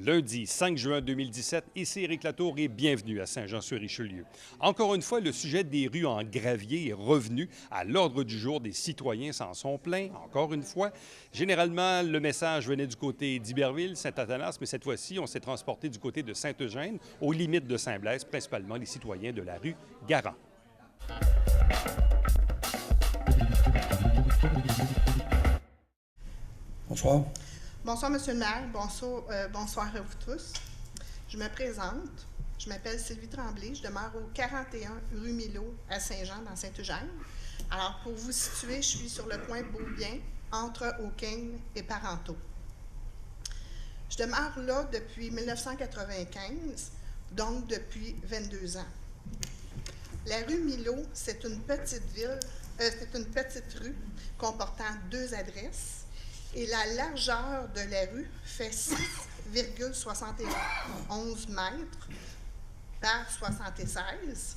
Lundi 5 juin 2017, ici Éric Latour et bienvenue à Saint-Jean-sur-Richelieu. Encore une fois, le sujet des rues en gravier est revenu à l'ordre du jour. Des citoyens s'en sont plaints, encore une fois. Généralement, le message venait du côté d'Iberville, Saint-Athanas, mais cette fois-ci, on s'est transporté du côté de Saint-Eugène, aux limites de Saint-Blaise, principalement les citoyens de la rue Garand. Bonsoir. Bonsoir, M. le maire. Bonsoir à vous tous. Je me présente. Je m'appelle Sylvie Tremblay. Je demeure au 41 rue Milot à Saint-Jean, dans Saint-Eugène. Alors, pour vous situer, je suis sur le coin Beaubien, entre Hawking et Parenteau. Je demeure là depuis 1995, donc depuis 22 ans. La rue Milot, c'est une petite rue comportant 2 adresses. Et la largeur de la rue fait 6,71 mètres par 76.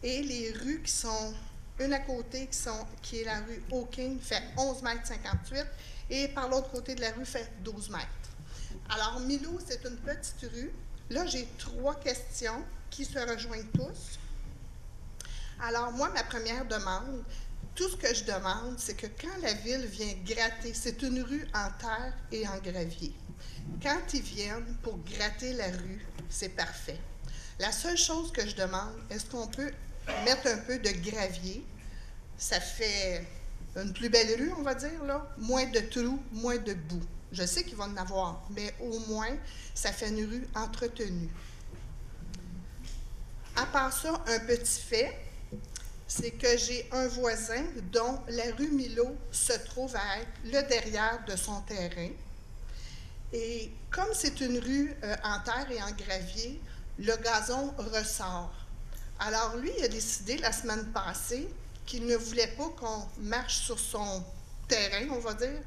Et les rues qui sont une à côté, qui est la rue Hawking, fait 11 mètres 58. Et par l'autre côté de la rue, fait 12 mètres. Alors, Milot, c'est une petite rue. Là, j'ai 3 questions qui se rejoignent tous. Alors, moi, ma première demande, tout ce que je demande, c'est que quand la ville vient gratter, c'est une rue en terre et en gravier. Quand ils viennent pour gratter la rue, c'est parfait. La seule chose que je demande, est-ce qu'on peut mettre un peu de gravier? Ça fait une plus belle rue, on va dire, là. Moins de trous, moins de boue. Je sais qu'il va en avoir, mais au moins, ça fait une rue entretenue. À part ça, un petit fait, c'est que j'ai un voisin dont la rue Milot se trouve à être le derrière de son terrain. Et comme c'est une rue en terre et en gravier, le gazon ressort. Alors lui, il a décidé la semaine passée qu'il ne voulait pas qu'on marche sur son terrain, on va dire,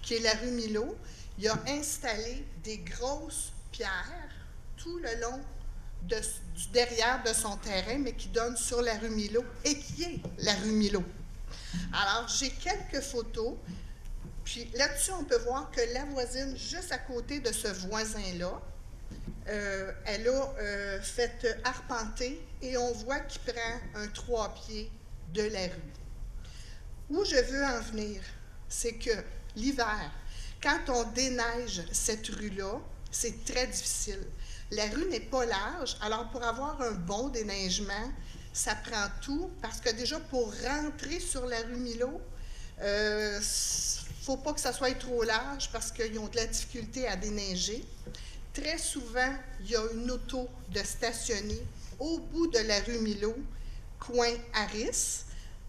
qui est la rue Milot. Il a installé des grosses pierres tout le long du derrière de son terrain, mais qui donne sur la rue Milot et qui est la rue Milot. Alors, j'ai quelques photos, puis là-dessus, on peut voir que la voisine, juste à côté de ce voisin-là, elle a fait arpenter et on voit qu'il prend un 3 pieds de la rue. Où je veux en venir, c'est que l'hiver, quand on déneige cette rue-là, c'est très difficile. La rue n'est pas large, alors pour avoir un bon déneigement, ça prend tout, parce que déjà pour rentrer sur la rue Milot, faut pas que ça soit trop large parce qu'ils ont de la difficulté à déneiger. Très souvent, il y a une auto de stationner au bout de la rue Milot, coin Harris.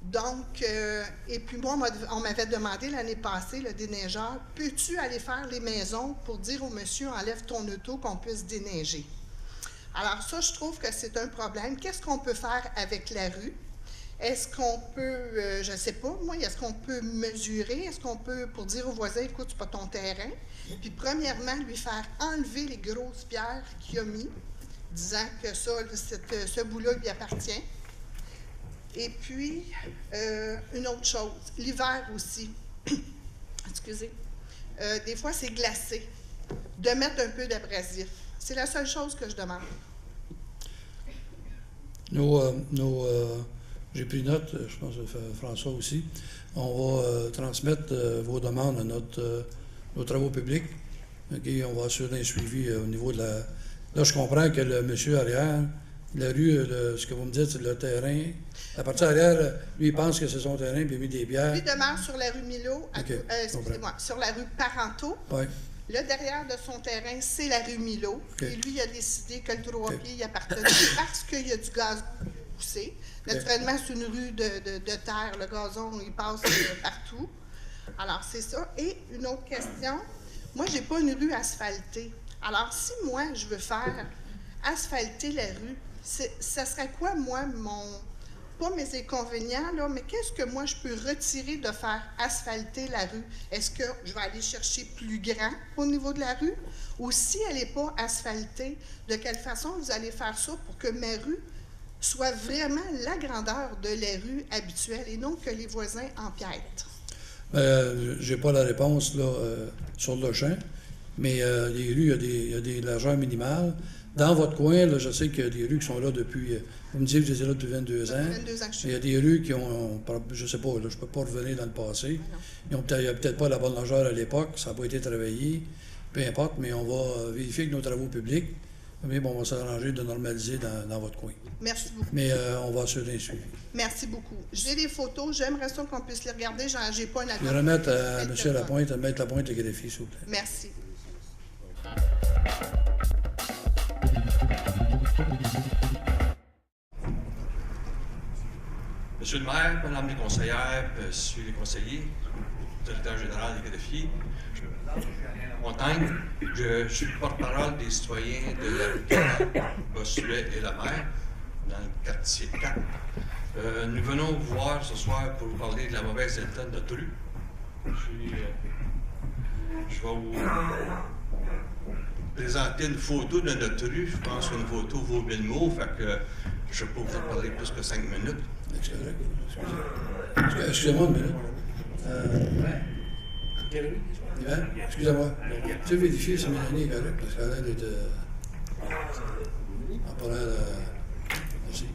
Donc, et puis moi, on m'avait demandé l'année passée, le déneigeur, peux-tu aller faire les maisons pour dire au monsieur, enlève ton auto, qu'on puisse déneiger? Alors ça, je trouve que c'est un problème. Qu'est-ce qu'on peut faire avec la rue? Est-ce qu'on peut, je ne sais pas, moi, est-ce qu'on peut mesurer? Est-ce qu'on peut, pour dire au voisin, écoute, c'est pas ton terrain? Puis premièrement, lui faire enlever les grosses pierres qu'il a mis, disant que ça, ce bout-là lui appartient. Et puis, une autre chose, l'hiver aussi, excusez, des fois c'est glacé, de mettre un peu d'abrasif. C'est la seule chose que je demande. J'ai pris note, je pense que François aussi. On va transmettre vos demandes à nos travaux publics. Okay, on va assurer un suivi au niveau de la... Là, je comprends que le monsieur arrière, la rue, ce que vous me dites, c'est le terrain. La partie arrière, lui, il pense que c'est son terrain, puis il a mis des pierres. Lui demeure sur la rue Milot, excusez-moi, sur la rue Parenteau. Ouais. Le derrière de son terrain, c'est la rue Milot. Okay. Et lui, il a décidé que le 3 pieds y appartenait parce qu'il y a du gazon poussé. Naturellement, c'est une rue de terre. Le gazon, il passe partout. Alors, c'est ça. Et une autre question. Moi, je n'ai pas une rue asphaltée. Alors, si moi, je veux faire asphalter la rue, ça serait quoi, moi, pas mes inconvénients, là, mais qu'est-ce que moi, je peux retirer de faire asphalter la rue? Est-ce que je vais aller chercher plus grand au niveau de la rue? Ou si elle n'est pas asphaltée, de quelle façon vous allez faire ça pour que ma rue soit vraiment la grandeur de la rue habituelle et non que les voisins empiètent? J'ai pas la réponse là, sur le champ. Mais les rues, il y a des largeurs minimales. Dans votre coin, là, je sais qu'il y a des rues qui sont là depuis, vous me dites que vous étiez là depuis 22 ans. 22 ans que je suis Il y a des rues qui ont, je ne sais pas, là, je ne peux pas revenir dans le passé. Il n'y a peut-être pas la bonne largeur à l'époque, ça n'a pas été travaillé, peu importe, mais on va vérifier avec nos travaux publics. Mais bon, on va s'arranger de normaliser dans votre coin. Merci beaucoup. Mais on va assurer un suivi. Merci beaucoup. J'ai des photos, j'aimerais ça qu'on puisse les regarder. Je n'ai pas un Je vais remettre à M. Lapointe, à Maître Lapointe, le greffier, s'il vous plaît. Merci. Monsieur le maire, madame les conseillères, monsieur les conseillers, directeur général des greffiers, Montagne, je suis le porte-parole des citoyens de la rue Bossuet et la mer, dans le quartier 4. Nous venons vous voir ce soir pour vous parler de la mauvaise état de notre rue. Je vais vous présenter une photo de notre rue. Je pense qu'une photo vaut 1000 mots, fait que je ne vais pas vous en parler plus que 5 minutes. Excusez-moi une minute. Yvan, excusez-moi. Tu veux vérifier si Mélanie est correcte, parce qu'elle a l'air d'être en parlant de... Merci.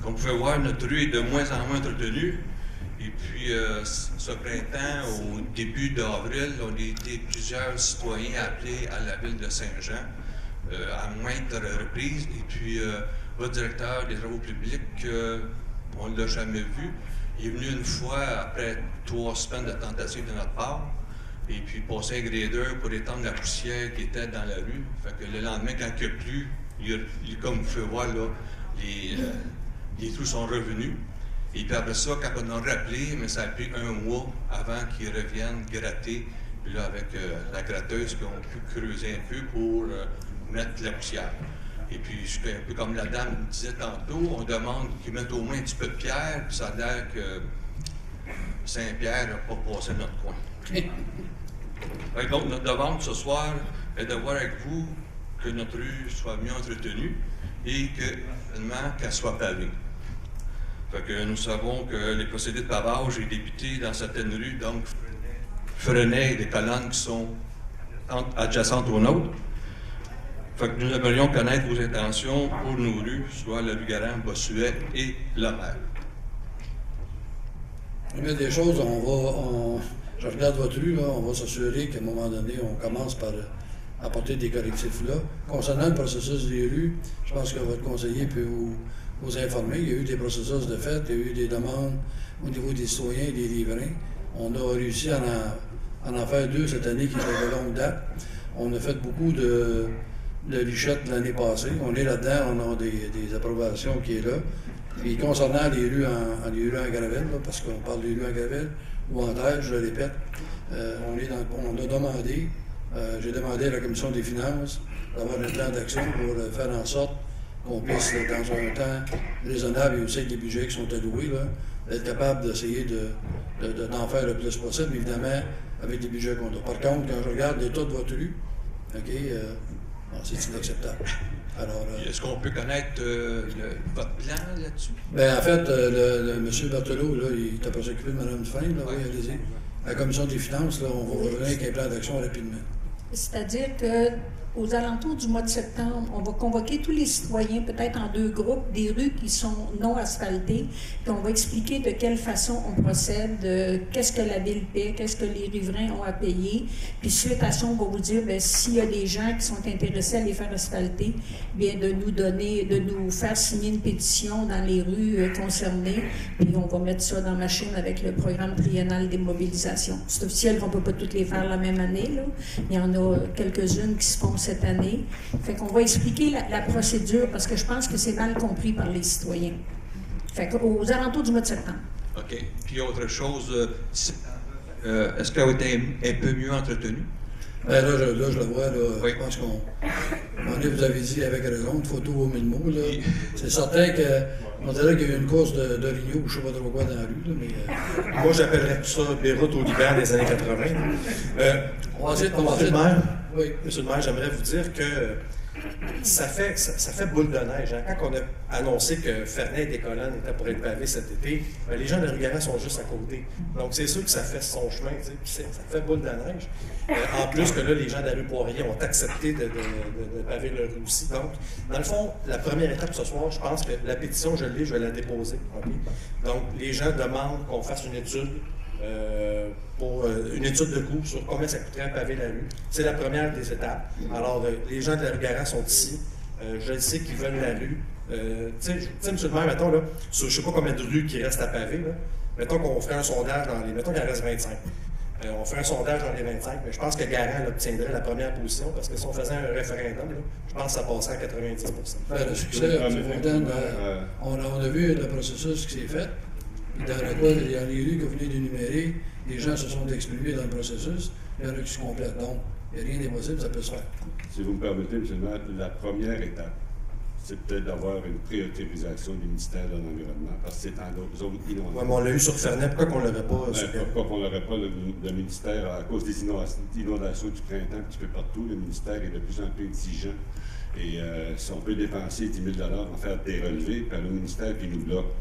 Comme vous pouvez voir, notre rue est de moins en moins entretenue. Et puis, ce printemps, au début d'avril, on a été plusieurs citoyens appelés à la ville de Saint-Jean à maintes reprises. Et puis, votre directeur des travaux publics, on ne l'a jamais vu. Il est venu une fois après 3 semaines de tentative de notre part. Et puis, passer un grader pour étendre la poussière qui était dans la rue. Fait que le lendemain, quand il n'y a plu, comme vous pouvez voir, là, les trous sont revenus. Et puis après ça, quand on a rappelé, mais ça a pris 1 mois avant qu'ils reviennent gratter. Puis là, avec la gratteuse, qu'on a pu creuser un peu pour mettre la poussière. Et puis, un peu comme la dame disait tantôt, on demande qu'ils mettent au moins un petit peu de pierre, puis ça a l'air que Saint-Pierre n'a pas passé notre coin. Donc, notre demande ce soir est de voir avec vous que notre rue soit mieux entretenue et qu'elle soit pavée. Fait que nous savons que les procédés de pavage ont débuté dans certaines rues, donc Frenay et des colonnes qui sont adjacentes aux nôtres. Fait que nous aimerions connaître vos intentions pour nos rues, soit la rue Garand, Bossuet et la mer. Il y a des choses, je regarde votre rue, là, on va s'assurer qu'à un moment donné, on commence par apporter des correctifs là. Concernant le processus des rues, je pense que votre conseiller peut vous informer. Il y a eu des processus de fait, il y a eu des demandes au niveau des citoyens et des riverains. On a réussi à en faire 2 cette année qui étaient de longue date. On a fait beaucoup de lichettes l'année passée. On est là-dedans, on a des approbations qui est là. Puis concernant les rues en gravelle, là, parce qu'on parle des rues en gravelle ou en terre, je le répète, on a demandé, j'ai demandé à la Commission des finances d'avoir un plan d'action pour faire en sorte qu'on puisse, dans un temps raisonnable et aussi avec les budgets qui sont alloués, là, être capable d'essayer d'en faire le plus possible, évidemment, avec les budgets qu'on a. Par contre, quand je regarde l'état de votre rue, c'est inacceptable. Alors, est-ce qu'on peut connaître votre plan là-dessus? Bien, en fait, M. Berthelot, là, il était pas s'occuper de Mme Dufresne, là, oui, allez-y. La Commission des finances, là, on va revenir avec un plan d'action rapidement. C'est-à-dire qu'aux alentours du mois de septembre, on va convoquer tous les citoyens, peut-être en 2 groupes, des rues qui sont non asphaltées, puis on va expliquer de quelle façon on procède, qu'est-ce que la ville paie, qu'est-ce que les riverains ont à payer. Puis suite à ça, on va vous dire, bien, s'il y a des gens qui sont intéressés à les faire asphalter, bien, de nous faire signer une pétition dans les rues concernées, puis on va mettre ça dans la machine avec le programme triennal des mobilisations. C'est officiel qu'on ne peut pas toutes les faire la même année, là. Il y en a quelques-unes qui se font cette année. Fait qu'on va expliquer la procédure parce que je pense que c'est mal compris par les citoyens. Fait qu'aux alentours du mois de septembre. OK. Puis autre chose, est-ce qu'elle a été un peu mieux entretenue? Bien, là, je le vois, là, oui. Je pense vous avez dit avec raison, une photo vaut 1000 mots. Là. C'est certain qu'on dirait qu'il y a eu une course de Rigno ou je ne sais pas trop quoi dans la rue. Là, mais, Moi, j'appellerais tout ça Beyrouth au Liban des années 80. on va essayer de Monsieur le maire, oui. Monsieur le maire, j'aimerais vous dire que ça fait boule de neige. Hein. Quand on a annoncé que Ferney-des-Colonnes était pour être pavé cet été, ben, les gens de la rue Garand sont juste à côté. Donc, c'est sûr que ça fait son chemin, tu sais, puis ça fait boule de neige. En plus que là, les gens de la rue Poirier ont accepté de paver leur rue aussi. Donc, dans le fond, la première étape ce soir, je pense que la pétition, je vais la déposer. Okay? Donc, les gens demandent qu'on fasse une étude une étude de coût sur combien ça coûterait à paver la rue. C'est la première des étapes. Alors, les gens de la rue Garand sont ici. Je sais qu'ils veulent la rue. Tu sais, M. le maire, mettons, là, sur, je ne sais pas combien de rues qui restent à paver, là, mettons qu'on ferait un sondage dans les... Mettons qu'il en reste 25. On fait un sondage dans les 25, mais je pense que Garand obtiendrait la première position, parce que si on faisait un référendum, là, je pense que ça passerait à 90 Le succès, M. Fontaine, on a vu le processus qui s'est fait. Dans il y a les rues que vous venez d'énumérer, les gens se sont exprimés dans le processus, il y en a qui se complètent. Donc, il n'y a rien d'impossible, ça peut se faire. Si vous me permettez, M. le maire, la première étape, c'est peut-être d'avoir une préautorisation du ministère de l'Environnement, parce que c'est en zone inondable. Oui, mais on l'a eu sur Ferney, pourquoi qu'on ne l'aurait pas? Pourquoi qu'on n'aurait pas le ministère, à cause des inondations du printemps, un petit peu partout, le ministère est de plus en plus exigeant. Et si on peut dépenser 10 000 $ en faire des relevés, puis le ministère qui nous bloque.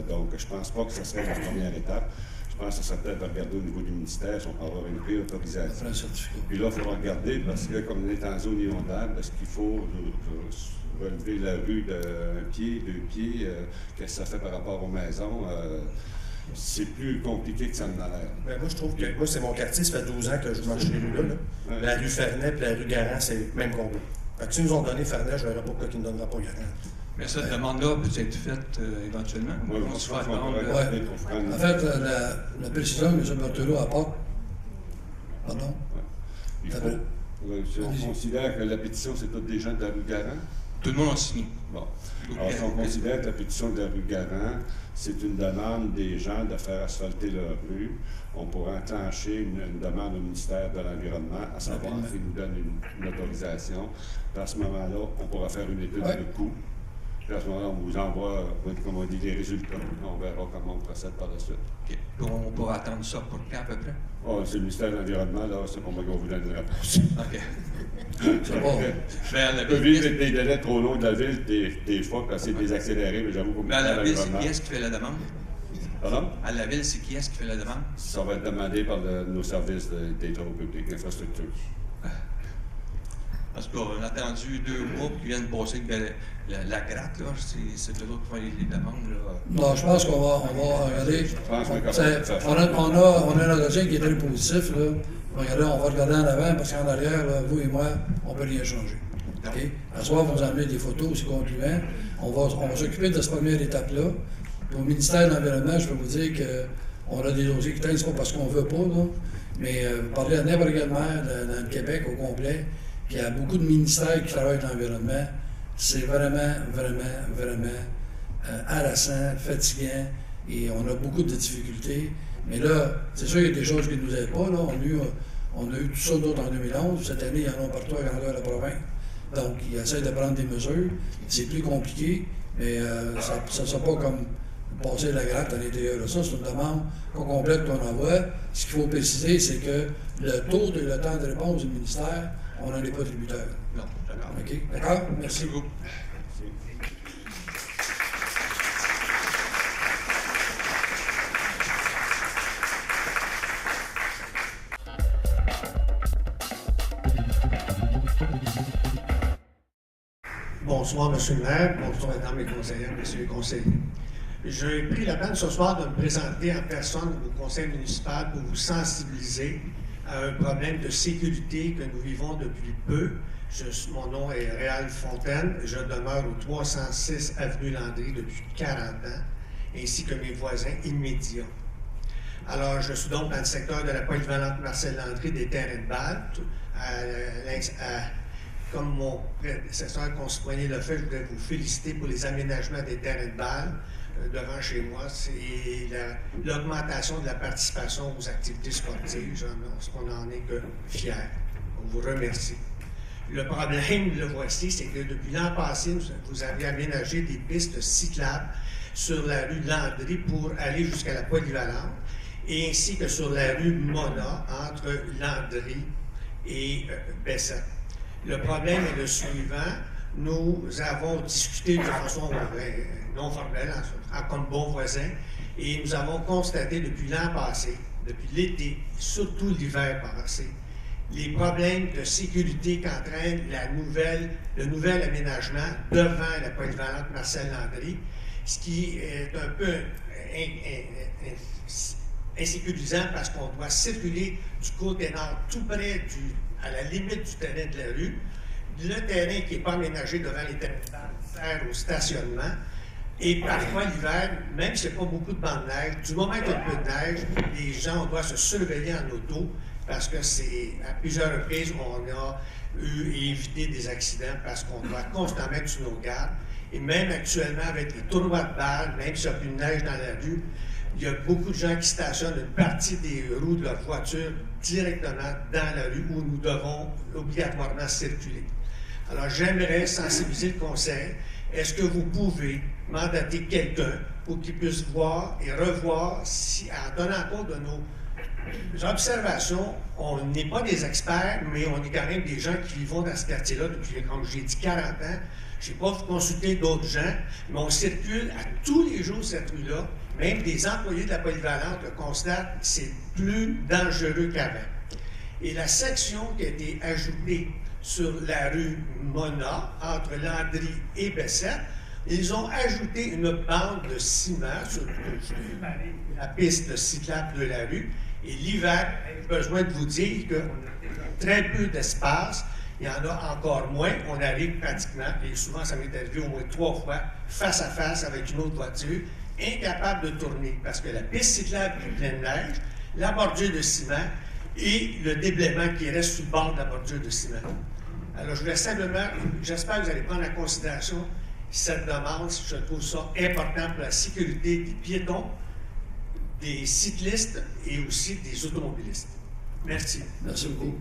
Donc, je ne pense pas que ce serait la première étape. Je pense que ça serait peut-être à regarder au niveau du ministère si on peut avoir une préautorisation. Puis là, il faudra regarder, parce que comme on est en zone inondable, est-ce qu'il faut relever la rue d'un pied, 2 pieds, qu'est-ce que ça fait par rapport aux maisons? C'est plus compliqué que ça en a l'air. Ben, moi, je trouve que moi, c'est mon quartier, ça fait 12 ans que je marche les rues-là. Là. La rue Ferney et la rue Garand, c'est le même combat. Fait que si nous ont donné Ferney, je ne verrai pas pourquoi ils ne donnera pas Garand. Mais cette demande-là peut être faite éventuellement. Oui, on se fait attendre. En fait, la précision que M. Berthelot apporte. Pardon? Il faut, si on considère que la pétition, c'est tous des gens de la rue Garand. Tout le monde a signé. Bon. Alors, si on considère que la pétition de la rue Garand, c'est une demande des gens de faire asphalter leur rue, on pourra enclencher une demande au ministère de l'Environnement, à savoir s'il nous donne une autorisation. Puis à ce moment-là, on pourra faire une étude de coût. Puis à ce moment-là, on vous envoie, comme on dit, les résultats. On verra comment on procède par la suite. Okay. On pourra attendre ça pour quand, à peu près? Oh, c'est le ministère de l'Environnement, là, c'est pour moi qu'on vous donne une réponse. OK. C'est bon. On peut vivre avec des délais trop longs de la ville, des fois, parce que c'est désaccéléré, mais j'avoue qu'au Mais à ministère la de ville, c'est l'Environnement... qui est-ce qui fait la demande? Pardon? À la ville, c'est qui est-ce qui fait la demande? Ça va être demandé par nos services des travaux publics, d'infrastructure. Parce qu'on a attendu 2 mois qui viennent passer la gratte, là. C'est eux autres qui font les demandes, là. Non, je pense qu'on va regarder. On a un entretien qui est très positif, là. Regardez, on va regarder en avant, parce qu'en arrière, là, vous et moi, on ne peut rien changer. Okay? À ce soir, vous nous emmenez des photos aussi concluantes. On va s'occuper de cette première étape-là. Au ministère de l'Environnement, je peux vous dire qu'on a des dossiers qui traînent, c'est pas parce qu'on ne veut pas, là, mais vous parlez à n'importe quel maire dans le Québec au complet, puis il y a beaucoup de ministères qui travaillent dans l'environnement. C'est vraiment harassant, fatigant, et on a beaucoup de difficultés. Mais là, c'est sûr qu'il y a des choses qui ne nous aident pas. Là. On a eu tout ça d'autres en 2011. Cette année, il y en a partout à grandeur de la province. Donc, ils essaient de prendre des mesures. C'est plus compliqué, mais ça ne sera pas comme passer la gratte à l'intérieur de ça. C'est une demande qu'on complète, qu'on envoie. Ce qu'il faut préciser, c'est que le taux de le temps de réponse du ministère, on n'en est pas tributaire. Non, d'accord. OK? D'accord? Merci. beaucoup. Bonsoir, M. le maire. Bonsoir, mesdames les conseillères, messieurs les conseillers. J'ai pris la peine ce soir de me présenter en personne au conseil municipal pour vous sensibiliser à un problème de sécurité que nous vivons depuis peu. Mon nom est Réal Fontaine. Je demeure au 306 avenue Landry depuis 40 ans, ainsi que mes voisins immédiats. Alors, je suis donc dans le secteur de la polyvalente Marcel Landry des terrains de balle, comme mon prédécesseur concitoyen l'a fait, je voudrais vous féliciter pour les aménagements des terrains de balle devant chez moi. C'est l'augmentation de la participation aux activités sportives. On n'en est que fiers. On vous remercie. Le problème, le voici, c'est que depuis l'an passé, vous avez aménagé des pistes cyclables sur la rue Landry pour aller jusqu'à la polyvalente, et ainsi que sur la rue Mona, entre Landry et Bessette. Le problème est le suivant. nous avons discuté de façon non formelle, comme bons voisins, et nous avons constaté depuis l'an passé, depuis l'été, surtout l'hiver passé, les problèmes de sécurité qu'entraîne le nouvel aménagement devant la polyvalente Marcel Landry, ce qui est un peu insécurisant parce qu'on doit circuler du côté nord, tout près à la limite du terrain de la rue. Le terrain qui n'est pas aménagé devant les terrains sert au stationnement. Et parfois, l'hiver, même s'il n'y a pas beaucoup de bancs de neige, du moment qu'il y a un peu de neige, les gens, on doit se surveiller en auto parce que c'est à plusieurs reprises on a évité des accidents parce qu'on doit constamment être sur nos gardes. Et même actuellement, avec les tournois de balles, même s'il n'y a plus de neige dans la rue, il y a beaucoup de gens qui stationnent une partie des roues de leur voiture directement dans la rue où nous devons obligatoirement circuler. Alors, j'aimerais sensibiliser le conseil. Est-ce que vous pouvez mandater quelqu'un pour qu'il puisse voir et revoir si, en tenant compte de nos observations, on n'est pas des experts, mais on est quand même des gens qui vivent dans ce quartier-là depuis, comme j'ai dit, 40 ans. Je n'ai pas consulté d'autres gens, mais on circule à tous les jours cette rue-là. Même des employés de la polyvalente le constatent que c'est plus dangereux qu'avant. Et la section qui a été ajoutée sur la rue Mona, entre Landry et Bessette, ils ont ajouté une bande de ciment sur la piste cyclable de la rue. Et l'hiver, j'ai besoin de vous dire qu'on a très peu d'espace. Il y en a encore moins. On arrive pratiquement, et souvent ça m'est arrivé au moins 3 fois, face à face avec une autre voiture, incapable de tourner parce que la piste cyclable est pleine de neige, la bordure de ciment et le déblaiement qui reste sur le bord de la bordure de ciment. Alors, je voulais simplement, j'espère que vous allez prendre en considération cette demande. Je trouve ça important pour la sécurité des piétons, des cyclistes et aussi des automobilistes. Merci. Merci beaucoup.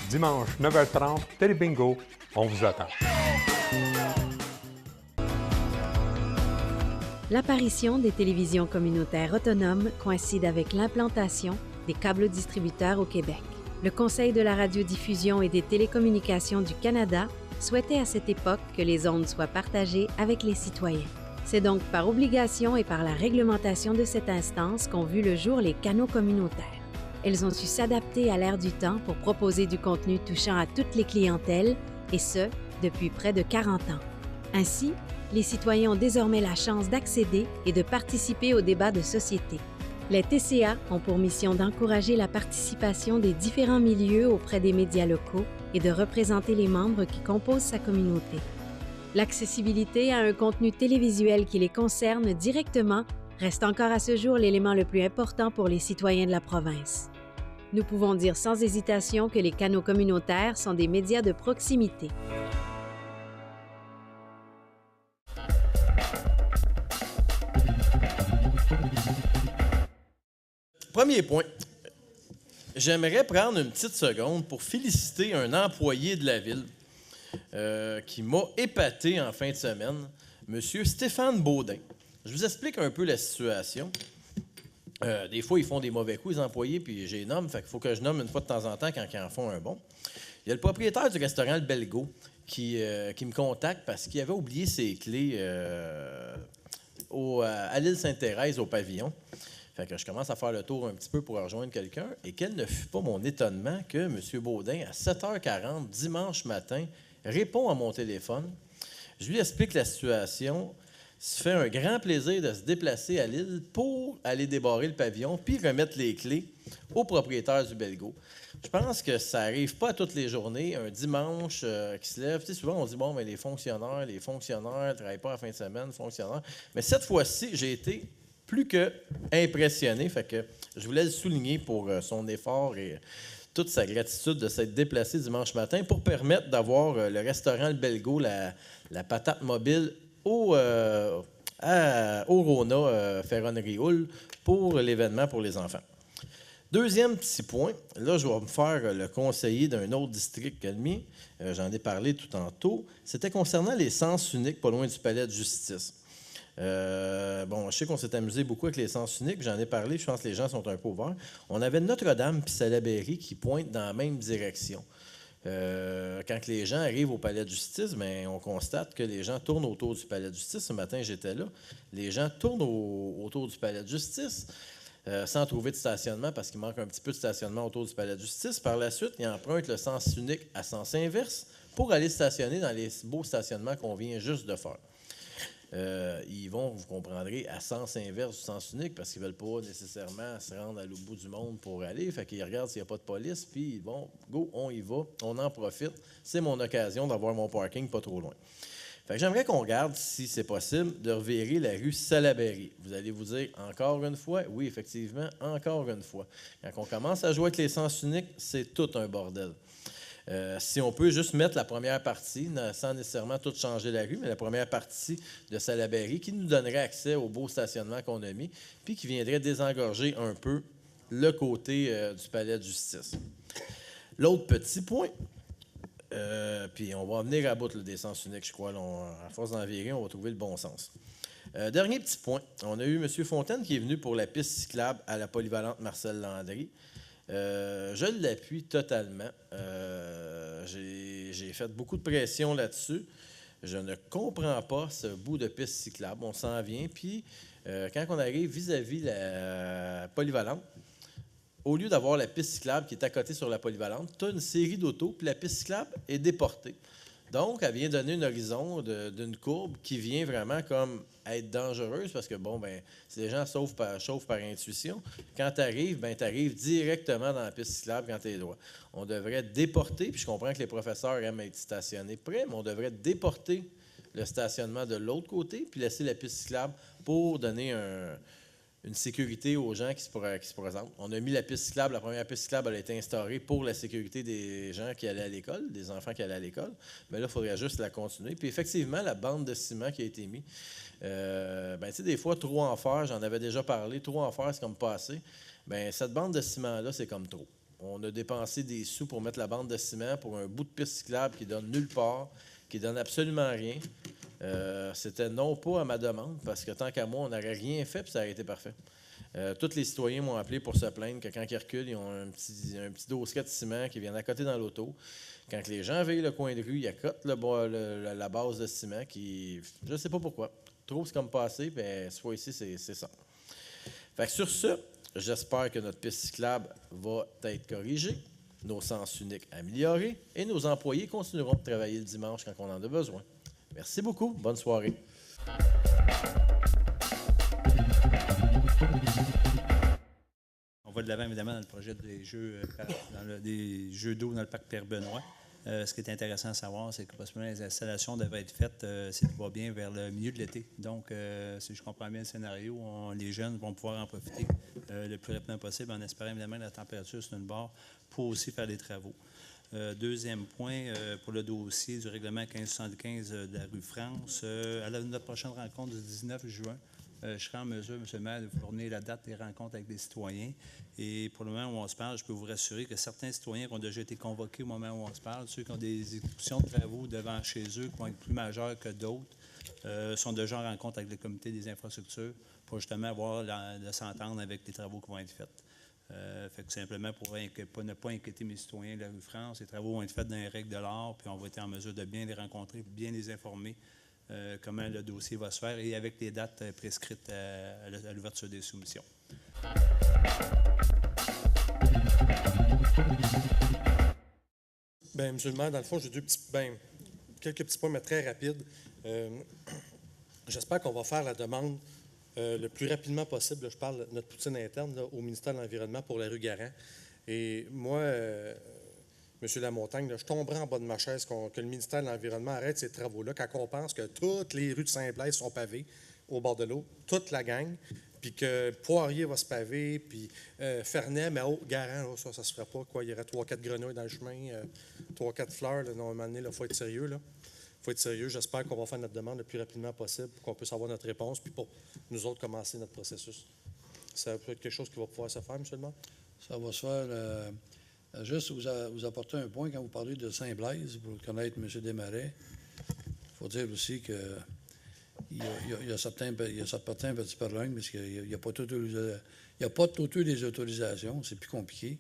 Dimanche, 9h30, Télé Bingo, on vous attend. L'apparition des télévisions communautaires autonomes coïncide avec l'implantation des câbles distributeurs au Québec. Le Conseil de la radiodiffusion et des télécommunications du Canada souhaitait à cette époque que les ondes soient partagées avec les citoyens. C'est donc par obligation et par la réglementation de cette instance qu'ont vu le jour les canaux communautaires. Elles ont su s'adapter à l'ère du temps pour proposer du contenu touchant à toutes les clientèles, et ce, depuis près de 40 ans. Ainsi, les citoyens ont désormais la chance d'accéder et de participer aux débats de société. Les TCA ont pour mission d'encourager la participation des différents milieux auprès des médias locaux et de représenter les membres qui composent sa communauté. L'accessibilité à un contenu télévisuel qui les concerne directement reste encore à ce jour l'élément le plus important pour les citoyens de la province. Nous pouvons dire sans hésitation que les canaux communautaires sont des médias de proximité. Premier point. J'aimerais prendre une petite seconde pour féliciter un employé de la ville qui m'a épaté en fin de semaine, M. Stéphane Baudin. Je vous explique un peu la situation. Des fois, ils font des mauvais coups, les employés, puis je les nomme. Fait qu'il faut que je nomme une fois de temps en temps quand ils en font un bon. Il y a le propriétaire du restaurant Le Belgo qui me contacte parce qu'il avait oublié ses clés à l'île Sainte-Thérèse, au pavillon. Fait que je commence à faire le tour un petit peu pour rejoindre quelqu'un. Et quel ne fut pas mon étonnement que M. Baudin, à 7h40, dimanche matin, répond à mon téléphone. Je lui explique la situation. Se fait un grand plaisir de se déplacer à l'île pour aller débarrer le pavillon puis remettre les clés au propriétaire du Belgo. Je pense que ça n'arrive pas à toutes les journées, un dimanche qui se lève. Tu sais, souvent, on dit, bon, mais les fonctionnaires ne travaillent pas à la fin de semaine, fonctionnaires. Mais cette fois-ci, j'ai été plus que impressionné. Fait que je voulais le souligner pour son effort et toute sa gratitude de s'être déplacé dimanche matin pour permettre d'avoir le restaurant Le Belgo, la patate mobile au Rona Ferronnerie-Houle pour l'événement pour les enfants. Deuxième petit point, là, je vais me faire le conseiller d'un autre district que le mien. J'en ai parlé tout tantôt. C'était concernant les sens uniques pas loin du palais de justice. Je sais qu'on s'est amusé beaucoup avec les sens uniques, j'en ai parlé, je pense que les gens sont un peu ouverts. On avait Notre-Dame puis Salaberry qui pointent dans la même direction. Quand les gens arrivent au palais de justice, bien, on constate que les gens tournent autour du palais de justice. Ce matin, j'étais là. Les gens tournent autour du palais de justice sans trouver de stationnement parce qu'il manque un petit peu de stationnement autour du palais de justice. Par la suite, ils empruntent le sens unique à sens inverse pour aller stationner dans les beaux stationnements qu'on vient juste de faire. Ils vont, vous comprendrez, à sens inverse du sens unique parce qu'ils ne veulent pas nécessairement se rendre à l'autre bout du monde pour aller. Fait qu'ils regardent s'il n'y a pas de police, puis bon, go, on y va, on en profite. C'est mon occasion d'avoir mon parking pas trop loin. Fait que j'aimerais qu'on regarde, si c'est possible, de revirer la rue Salaberry. Vous allez vous dire, encore une fois, oui, effectivement, encore une fois. Quand on commence à jouer avec les sens uniques, c'est tout un bordel. Si on peut juste mettre la première partie, sans nécessairement tout changer la rue, mais la première partie de Salaberry qui nous donnerait accès au beau stationnement qu'on a mis, puis qui viendrait désengorger un peu le côté du palais de justice. L'autre petit point, puis on va venir à bout des sens uniques, je crois. Là, à force d'en virer, on va trouver le bon sens. Dernier petit point, on a eu M. Fontaine qui est venu pour la piste cyclable à la polyvalente Marcel Landry. Je l'appuie totalement. J'ai fait beaucoup de pression là-dessus. Je ne comprends pas ce bout de piste cyclable. On s'en vient. Puis, quand on arrive vis-à-vis la polyvalente, au lieu d'avoir la piste cyclable qui est à côté sur la polyvalente, tu as une série d'autos, puis la piste cyclable est déportée. Donc, elle vient donner un horizon d'une courbe qui vient vraiment comme être dangereuse parce que, bon, ben, si les gens chauffent par intuition, quand tu arrives, ben, tu arrives directement dans la piste cyclable quand tu es droit. On devrait déporter, puis je comprends que les professeurs aiment être stationnés près, mais on devrait déporter le stationnement de l'autre côté puis laisser la piste cyclable pour donner une sécurité aux gens qui se présentent. On a mis la piste cyclable, la première piste cyclable, elle a été instaurée pour la sécurité des gens qui allaient à l'école, des enfants qui allaient à l'école. Mais là, il faudrait juste la continuer. Puis effectivement, la bande de ciment qui a été mise, tu sais, des fois, trop en faire, j'en avais déjà parlé, trop en faire, c'est comme pas assez. Bien, cette bande de ciment-là, c'est comme trop. On a dépensé des sous pour mettre la bande de ciment pour un bout de piste cyclable qui donne nulle part, qui donne absolument rien. C'était non pas à ma demande, parce que tant qu'à moi, on n'aurait rien fait, puis ça aurait été parfait. Tous les citoyens m'ont appelé pour se plaindre que quand ils reculent, ils ont un petit dossier de ciment qui vient à côté dans l'auto. Quand les gens veillent le coin de rue, ils accotent la base de ciment qui... Je ne sais pas pourquoi. Trop, c'est comme passé, puis cette fois-ci, c'est ça. Fait que sur ce, j'espère que notre piste cyclable va être corrigée, nos sens uniques améliorés, et nos employés continueront de travailler le dimanche quand on en a besoin. Merci beaucoup. Bonne soirée. On va de l'avant, évidemment, dans le projet des jeux d'eau dans le parc Pierre-Benoît. Ce qui est intéressant à savoir, c'est que possiblement les installations devraient être faites, si tout va bien, vers le milieu de l'été. Donc, si je comprends bien le scénario, les jeunes vont pouvoir en profiter le plus rapidement possible, en espérant évidemment que la température sur une barre pour aussi faire des travaux. Deuxième point, pour le dossier du règlement 1575 de la rue France, à notre prochaine rencontre du 19 juin, je serai en mesure, M. le maire, de vous fournir la date des rencontres avec les citoyens. Et pour le moment où on se parle, je peux vous rassurer que certains citoyens qui ont déjà été convoqués au moment où on se parle, ceux qui ont des exécutions de travaux devant chez eux, qui vont être plus majeurs que d'autres, sont déjà en rencontre avec le comité des infrastructures pour justement avoir de s'entendre avec les travaux qui vont être faits. Fait que simplement pour ne pas inquiéter mes citoyens de la rue France, les travaux vont être faits dans les règles de l'art, puis on va être en mesure de bien les rencontrer, bien les informer comment le dossier va se faire et avec les dates prescrites à l'ouverture des soumissions. Bien, M. le maire, dans le fond, j'ai quelques petits points, mais très rapides. J'espère qu'on va faire la demande le plus rapidement possible. Là, je parle de notre poutine interne là, au ministère de l'Environnement pour la rue Garand. Et moi, M. Lamontagne, là, je tomberai en bas de ma chaise que le ministère de l'Environnement arrête ces travaux-là quand on pense que toutes les rues de Saint-Blaise sont pavées au bord de l'eau, toute la gang. puis que Poirier va se paver, puis Ferney, mais Garant, ça se fera pas. Quoi. Il y aurait 3-4 grenouilles dans le chemin, 3-4 fleurs. Là, non, à un moment donné, il faut être sérieux. Il faut être sérieux. J'espère qu'on va faire notre demande le plus rapidement possible pour qu'on puisse avoir notre réponse, puis pour nous autres commencer notre processus. Ça peut être quelque chose qui va pouvoir se faire, M. le maire? Ça va se faire. Juste vous apporter un point quand vous parlez de Saint-Blaise, pour connaître M. Desmarais. Il faut dire aussi que il y a certains petits problèmes, parce qu'il n'y a pas tout les autorisations. C'est plus compliqué.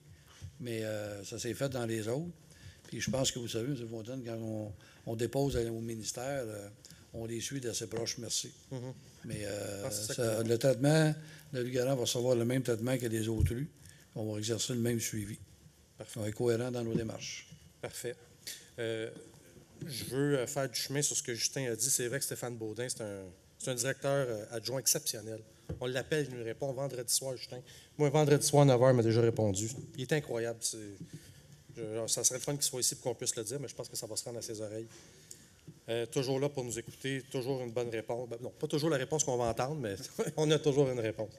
Mais ça s'est fait dans les autres. Puis je pense que vous savez, M. Fontaine, quand on dépose au ministère, on les suit d'assez proche, merci. Mm-hmm. Mais le traitement, le Loup-Garant va recevoir le même traitement que les autres rues. On va exercer le même suivi. On va être cohérent dans nos démarches. Parfait. Je veux faire du chemin sur ce que Justin a dit. C'est vrai que Stéphane Baudin, c'est un directeur adjoint exceptionnel. On l'appelle, il nous répond vendredi soir, Justin. Moi, vendredi soir, à 9h, il m'a déjà répondu. Il est incroyable. Ça serait le fun qu'il soit ici pour qu'on puisse le dire, mais je pense que ça va se rendre à ses oreilles. Toujours là pour nous écouter, toujours une bonne réponse. Non, pas toujours la réponse qu'on va entendre, mais on a toujours une réponse.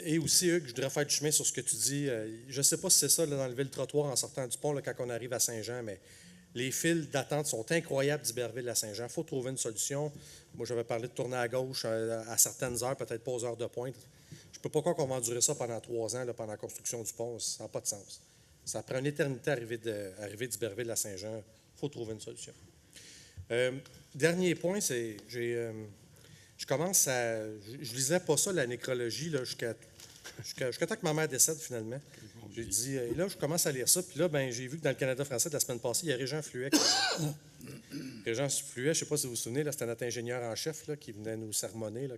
Et aussi, Hugues, je voudrais faire du chemin sur ce que tu dis. Je ne sais pas si c'est ça, d'enlever le trottoir en sortant du pont là, quand on arrive à Saint-Jean, mais les files d'attente sont incroyables d'Iberville à Saint-Jean. Il faut trouver une solution. Moi, j'avais parlé de tourner à gauche à certaines heures, peut-être pas aux heures de pointe. Je ne peux pas croire qu'on va endurer ça pendant 3 ans, là, pendant la construction du pont. Ça n'a pas de sens. Ça prend une éternité à arriver d'Iberville à Saint-Jean. Il faut trouver une solution. Dernier point, c'est je commence à... Je lisais pas ça, la nécrologie, là, jusqu'à temps que ma mère décède, finalement. J'ai dit... Et là, je commence à lire ça. Puis là, j'ai vu que dans le Canada français, de la semaine passée, il y a Régent Fluet. Régent Fluet, je ne sais pas si vous vous souvenez, c'était notre ingénieur en chef là, qui venait nous sermonner là,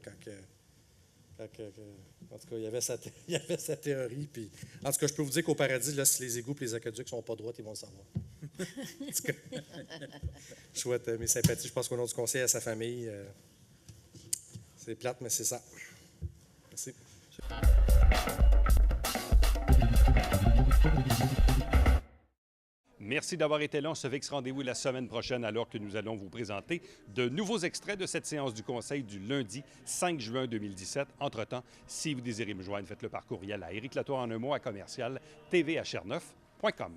en tout cas, il y avait sa théorie. Puis, en tout cas, je peux vous dire qu'au paradis, là, si les égouts et les aqueducs ne sont pas droits, ils vont le savoir. En tout cas, je souhaite mes sympathies. Je pense qu'au nom du conseil à sa famille, c'est plate, mais c'est ça. Merci. Merci d'avoir été là. On se fixe rendez-vous la semaine prochaine alors que nous allons vous présenter de nouveaux extraits de cette séance du Conseil du lundi 5 juin 2017. Entre-temps, si vous désirez me joindre, faites-le par courriel à Éric Latour en un mot à commercial tvahr9.com.